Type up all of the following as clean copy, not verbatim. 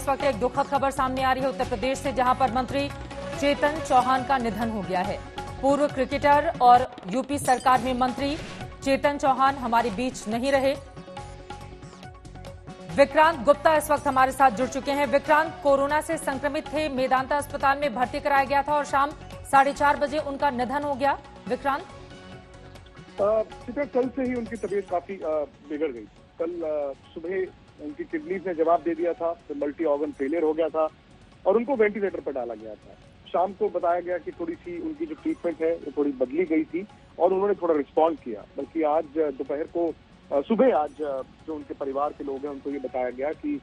इस वक्त एक दुखद खबर सामने आ रही है उत्तर प्रदेश से, जहां पर मंत्री चेतन चौहान का निधन हो गया है। पूर्व क्रिकेटर और यूपी सरकार में मंत्री चेतन चौहान हमारे बीच नहीं रहे। विक्रांत गुप्ता इस वक्त हमारे साथ जुड़ चुके हैं। विक्रांत, कोरोना से संक्रमित थे, मेदांता अस्पताल में भर्ती कराया गया था और शाम 4:30 बजे उनका निधन हो गया। विक्रांत, कल से ही उनकी तबीयत काफी बिगड़ गई। कल सुबह उनकी किडनीज ने जवाब दे दिया था, तो मल्टी ऑर्गन फेलियर हो गया था और उनको वेंटिलेटर पर डाला गया था। शाम को बताया गया कि थोड़ी सी उनकी जो ट्रीटमेंट है वो थोड़ी बदली गई थी और उन्होंने थोड़ा रिस्पॉन्ड किया। बल्कि आज दोपहर को सुबह आज जो उनके परिवार के लोग हैं उनको ये बताया गया कि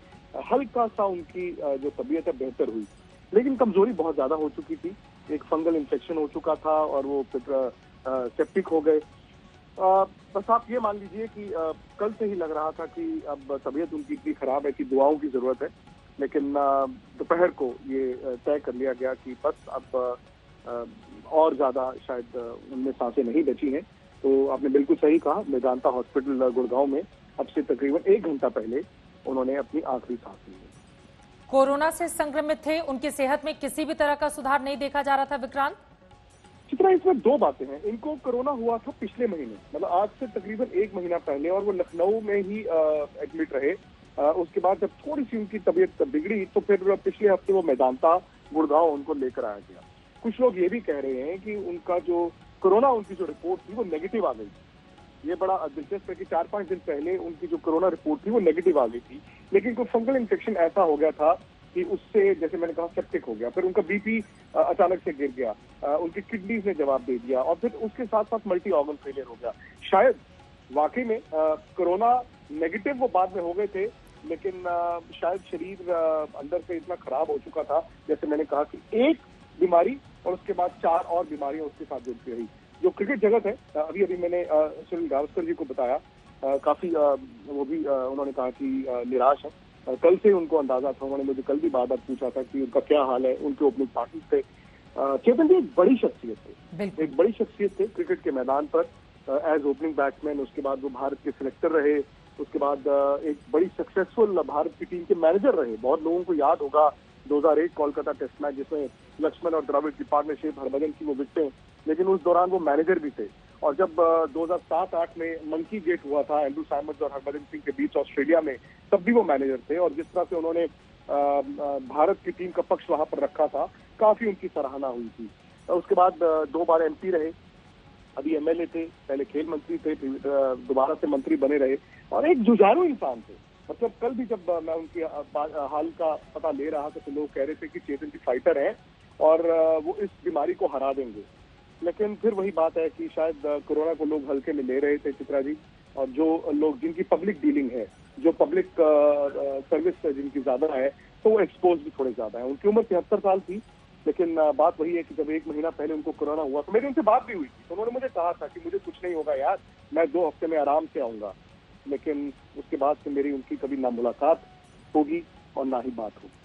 हल्का सा उनकी जो तबीयत है बेहतर हुई, लेकिन कमजोरी बहुत ज्यादा हो चुकी थी। एक फंगल इन्फेक्शन हो चुका था और वो फिर सेप्टिक हो गए। बस आप ये मान लीजिए कि कल से ही लग रहा था कि अब तबीयत उनकी इतनी खराब है कि दुआओं की जरूरत है, लेकिन दोपहर को ये तय कर लिया गया कि बस अब और ज्यादा शायद उनमें सांसें नहीं बची हैं। तो आपने बिल्कुल सही कहा, मेदांता हॉस्पिटल गुड़गांव में अब से तकरीबन 1 घंटा पहले उन्होंने अपनी आखिरी सांस ली। कोरोना से संक्रमित थे, उनकी सेहत में किसी भी तरह का सुधार नहीं देखा जा रहा था। विक्रांत, चित्रा, इसमें 2 बातें हैं। इनको कोरोना हुआ था पिछले महीने, मतलब आज से तकरीबन 1 महीना पहले, और वो लखनऊ में ही एडमिट रहे। उसके बाद जब थोड़ी सी उनकी तबीयत बिगड़ी तो फिर पिछले हफ्ते वो मेदांता गुड़गांव उनको लेकर आया गया। कुछ लोग ये भी कह रहे हैं कि उनका जो कोरोना उनकी जो रिपोर्ट थी वो नेगेटिव आ गई। ये बड़ा दिलचस्प है कि 4-5 दिन पहले उनकी जो कोरोना रिपोर्ट थी वो नेगेटिव आ गई थी, लेकिन कोई फंगल इन्फेक्शन ऐसा हो गया था कि उससे, जैसे मैंने कहा, सेप्टिक हो गया। फिर उनका बीपी अचानक से गिर गया, उनकी किडनीज ने जवाब दे दिया और फिर उसके साथ साथ मल्टी ऑर्गन फेलियर हो गया। शायद वाकई में कोरोना नेगेटिव वो बाद में हो गए थे, लेकिन शायद शरीर अंदर से इतना खराब हो चुका था, जैसे मैंने कहा कि एक बीमारी और उसके बाद 4 और बीमारियां उसके साथ जुड़ती रही। जो क्रिकेट जगत है, अभी मैंने सुनील गावस्कर जी को बताया, काफी वो भी उन्होंने कहा कि निराश है। कल से उनको अंदाजा था, उन्होंने मुझे कल भी बार बार पूछा था कि उनका क्या हाल है। उनके ओपनिंग पार्टनर थे चेतन जी, एक बड़ी शख्सियत थे, एक बड़ी शख्सियत थे क्रिकेट के मैदान पर एज ओपनिंग बैट्समैन। उसके बाद वो भारत के सिलेक्टर रहे, उसके बाद एक बड़ी सक्सेसफुल भारत की टीम के मैनेजर रहे। बहुत लोगों को याद होगा 2001 कोलकाता टेस्ट मैच, जिसमें लक्ष्मण और द्रविड़ की पार्टनरशिप, हरभजन की वो विकेटें, लेकिन उस दौरान वो मैनेजर भी थे। और जब 2007-8 में मंकी गेट हुआ था एंड्रू साइमंस और हरभजन सिंह के बीच ऑस्ट्रेलिया में, तब भी वो मैनेजर थे। और जिस तरह से उन्होंने भारत की टीम का पक्ष वहां पर रखा था, काफी उनकी सराहना हुई थी। उसके बाद 2 बार MP रहे, अभी MLA थे, पहले खेल मंत्री थे, दोबारा से मंत्री बने रहे और एक जुझारू इंसान थे। मतलब कल भी जब मैं उनकी हाल का पता ले रहा था तो लोग कह रहे थे कि चेतन जी फाइटर हैं और वो इस बीमारी को हरा देंगे। लेकिन फिर वही बात है कि शायद कोरोना को लोग हल्के में ले रहे थे, चित्रा जी, और जो लोग जिनकी पब्लिक डीलिंग है, जो पब्लिक सर्विस जिनकी ज्यादा है, तो वो एक्सपोज भी थोड़े ज्यादा है। उनकी उम्र 73 साल थी, लेकिन बात वही है कि जब 1 महीना पहले उनको कोरोना हुआ तो मेरी उनसे बात भी हुई थी, तो उन्होंने मुझे कहा था कि मुझे कुछ नहीं होगा यार, मैं 2 हफ्ते में आराम से आऊंगा। लेकिन उसके बाद से मेरी उनकी कभी ना मुलाकात होगी और ना ही बात होगी।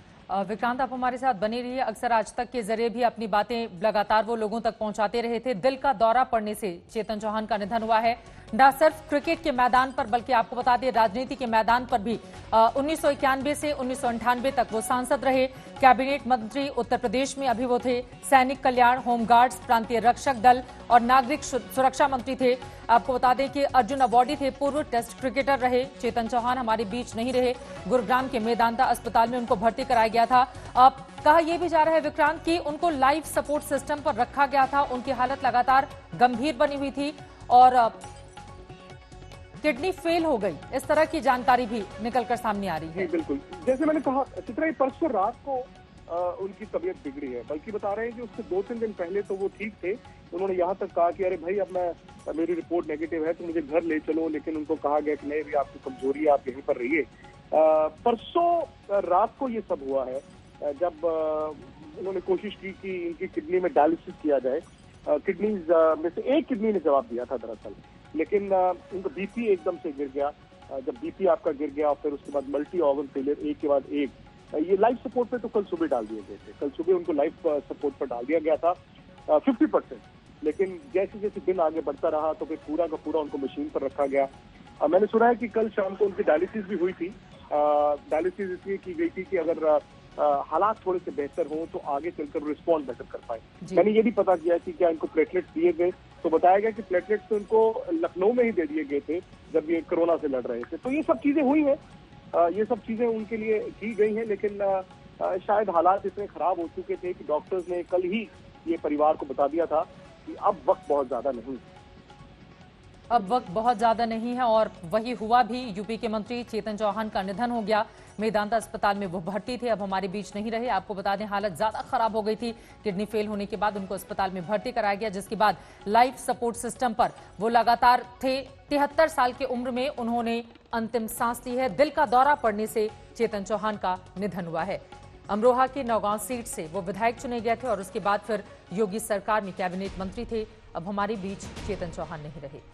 विक्रांत, आप हमारे साथ बने रहिए। अक्सर आज तक के जरिए भी अपनी बातें लगातार वो लोगों तक पहुंचाते रहे थे। दिल का दौरा पड़ने से चेतन चौहान का निधन हुआ है। न सिर्फ क्रिकेट के मैदान पर, बल्कि आपको बता दें राजनीति के मैदान पर भी 1991 से 1998 तक वो सांसद रहे, कैबिनेट मंत्री उत्तर प्रदेश में अभी वो थे, सैनिक कल्याण, होमगार्ड्स, प्रांतीय रक्षक दल और नागरिक सुरक्षा मंत्री थे। आपको बता दें कि अर्जुन अवार्डी थे, पूर्व टेस्ट क्रिकेटर रहे। चेतन चौहान हमारे बीच नहीं रहे। गुरुग्राम के मेदांता अस्पताल में उनको भर्ती कराया गया था। अब कहा यह भी जा रहा है विक्रांत कि उनको लाइफ सपोर्ट सिस्टम पर रखा गया था। उनकी हालत लगातार गंभीर बनी हुई थी और किडनी फेल हो गई, इस तरह की जानकारी भी निकलकर सामने आ रही है। बिल्कुल, जैसे मैंने कहा चित्रा, परसों रात को उनकी तबीयत बिगड़ी है। बल्कि बता रहे हैं कि उससे 2-3 दिन पहले तो वो ठीक थे। उन्होंने यहाँ तक कहा कि अरे भाई, अब मेरी रिपोर्ट नेगेटिव है तो मुझे घर ले चलो, लेकिन उनको कहा गया कि नहीं भी, आपकी कमजोरी है, आप यहीं पर रहिए। परसों रात को ये सब हुआ है, जब उन्होंने कोशिश की कि इनकी किडनी में डायलिसिस किया जाए। किडनीज में से एक किडनी ने जवाब दिया था दरअसल, लेकिन उनका बीपी एकदम से गिर गया। जब बीपी आपका गिर गया, फिर उसके बाद मल्टी ऑर्गन फेलियर, एक के बाद एक। ये लाइफ सपोर्ट पे तो कल सुबह डाल दिए गए थे। कल सुबह उनको लाइफ सपोर्ट पर डाल दिया गया था 50%, लेकिन जैसे जैसे दिन आगे बढ़ता रहा तो फिर पूरा का पूरा उनको मशीन पर रखा गया। मैंने सुना है कि कल शाम को उनकी डायलिसिस भी हुई थी डायलिसिस इसलिए की गई थी कि अगर हालात थोड़े से बेहतर हों तो आगे चलकर रिस्पॉन्ड बेटर कर पाए। मैंने ये भी पता किया कि क्या इनको प्लेटलेट्स दिए गए, तो बताया गया कि प्लेटलेट्स तो इनको लखनऊ में ही दे दिए गए थे जब ये कोरोना से लड़ रहे थे। तो ये सब चीजें हुई हैं, ये सब चीजें उनके लिए की गई हैं, लेकिन शायद हालात इतने खराब हो चुके थे कि डॉक्टर्स ने कल ही ये परिवार को बता दिया था कि अब वक्त बहुत ज्यादा नहीं, अब वक्त बहुत ज्यादा नहीं है। और वही हुआ भी। यूपी के मंत्री चेतन चौहान का निधन हो गया। मेदांता अस्पताल में वो भर्ती थे, अब हमारे बीच नहीं रहे। आपको बता दें, हालत ज्यादा खराब हो गई थी। किडनी फेल होने के बाद उनको अस्पताल में भर्ती कराया गया, जिसके बाद लाइफ सपोर्ट सिस्टम पर वो लगातार थे। 73 साल की उम्र में उन्होंने अंतिम सांस ली है। दिल का दौरा पड़ने से चेतन चौहान का निधन हुआ है। अमरोहा के नौगांव सीट से वो विधायक चुने गए थे और उसके बाद फिर योगी सरकार में कैबिनेट मंत्री थे। अब हमारे बीच चेतन चौहान नहीं रहे।